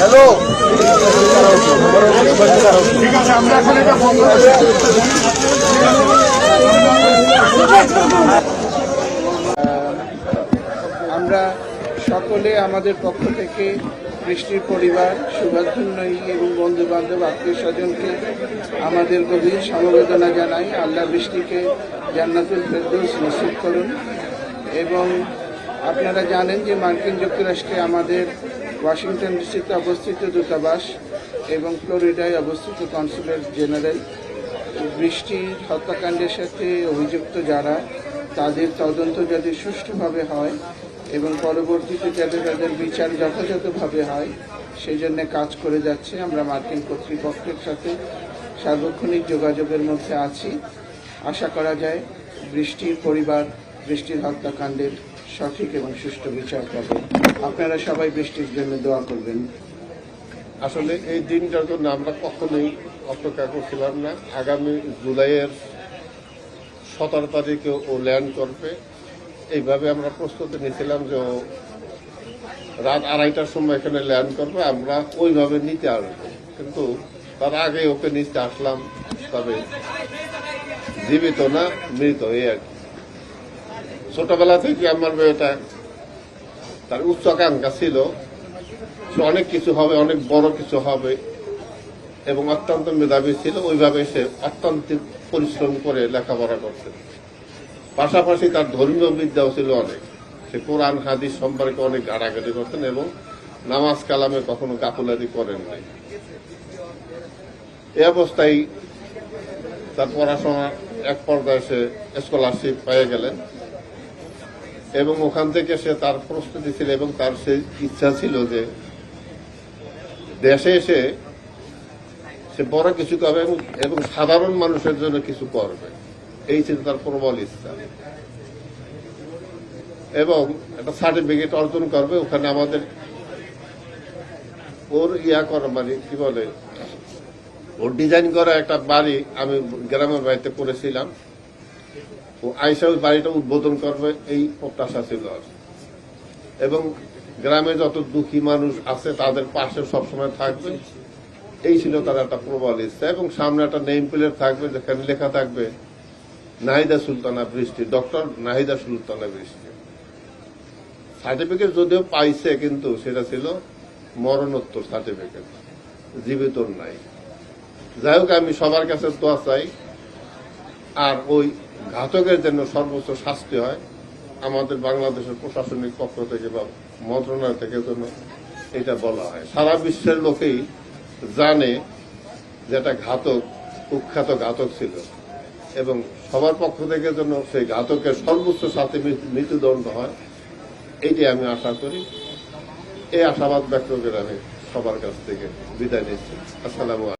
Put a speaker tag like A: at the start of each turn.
A: Hello,
B: ঠিক আছে, আমরা এখন এটা বন্ধ
C: আমরা সকলে আমাদের পক্ষ থেকে বৃষ্টির পরিবার, শুভাকাঙ্ক্ষী এবং বন্ধু বান্ধব, আত্মীয় স্বজনকে আমাদের গভীর সমবেদনা জানাই। আল্লাহ বৃষ্টিকে জান্নাতুল ফেরদৌস নসিব করুন। এবং আপনারা জানেন যে মার্কিন যুক্তরাষ্ট্রে আমাদের ওয়াশিংটন ডিসিতে অবস্থিত দূতাবাস এবং ফ্লোরিডায় অবস্থিত কনসুলেট জেনারেল বৃষ্টির হত্যাকাণ্ডের সাথে অভিযুক্ত যারা, তাদের তদন্ত যাতে সুষ্ঠুভাবে হয় এবং পরবর্তীতে যাতে তাদের বিচার যথাযথভাবে হয় সেই জন্য কাজ করে যাচ্ছে। আমরা মার্কিন কর্তৃপক্ষের সাথে সার্বক্ষণিক যোগাযোগের মধ্যে আছি। আশা করা যায় বৃষ্টির পরিবার বৃষ্টির হত্যাকাণ্ডের সঠিক এবং সুষ্ঠু বিচার পাবে। আপনারা সবাই বৃষ্টির জন্য দোয়া করবেন।
D: আসলে এই দিনটার জন্য আমরা কখনোই অপেক্ষা করছিলাম না। আগামী জুলাইয়ের 17 তারিখে ও ল্যান্ড করবে, এইভাবে আমরা প্রস্তুতি নিয়েছিলাম যে ও রাত 2:30টার সময় এখানে ল্যান্ড করবে, আমরা ওইভাবে নিতে আসবো। কিন্তু তার আগে ওকে নিতে আসলাম, তবে জীবিত না মৃত, এই আর কি। ছোটবেলা থেকে আমার মেয়েটা, তার উচ্চাকাঙ্ক্ষা ছিল সে অনেক কিছু হবে, অনেক বড় কিছু হবে এবং অত্যন্ত মেধাবী ছিল। ওইভাবে সে অত্যন্ত পরিশ্রম করে লেখাপড়া করছে। পাশাপাশি তার ধর্মীয় বিদ্যাও ছিল অনেক। সে কোরআন হাদিস সম্পর্কে অনেক ঘাটাঘাটি করতেন এবং নামাজ কালামে কখনো গাফিলতি করেন নাই। এই অবস্থায় তার পড়াশোনা এক পর্যায়ে সে স্কলারশিপ পেয়ে গেলেন এবং ওখান থেকে সে তার প্রস্তুতি ছিল এবং তার সে ইচ্ছা ছিল যে দেশে এসে সে বড় কিছু করবে এবং সাধারণ মানুষের জন্য কিছু করবে। এই ছিল তার প্রবল ইচ্ছা এবং একটা সার্টিফিকেট অর্জন করবে। ওখানে আমাদের ওর করা মানে কি বলে, ওর ডিজাইন করা একটা বাড়ি আমি গ্রামের বাড়িতে করেছিলাম। ও আইসা ওই বাড়িটা উদ্বোধন করবে এই প্রত্যাশা ছিল এবং গ্রামে যত দুঃখী মানুষ আছে তাদের পাশে সবসময় থাকবে, এই ছিল তার একটা প্রবল ইচ্ছা। এবং সামনে একটা নেম প্লেট থাকবে যেখানে লেখা থাকবে নাহিদা সুলতানা বৃষ্টি, ডক্টর নাহিদা সুলতানা বৃষ্টি। সার্টিফিকেট যদিও পাইছে কিন্তু সেটা ছিল মরণোত্তর সার্টিফিকেট, জীবিত নাই। যাই হোক, আমি সবার কাছে দোয়া চাই আর ওই ঘাতকের জন্য সর্বোচ্চ শাস্তি হয়। আমাদের বাংলাদেশের প্রশাসনিক পক্ষ থেকে বা মন্ত্রণালয় থেকে জন্য এটা বলা হয়। সারা বিশ্বের লোকেই জানে যে একটা ঘাতক, কুখ্যাত ঘাতক ছিল এবং সবার পক্ষ থেকে যেন সেই ঘাতকের সর্বোচ্চ শাস্তি মৃত্যুদণ্ড হয়, এইটাই আমি আশা করি। এই আশাবাদ ব্যক্ত করে আমি সবার কাছ থেকে বিদায় নিচ্ছি। আসসালামু আলাইকুম।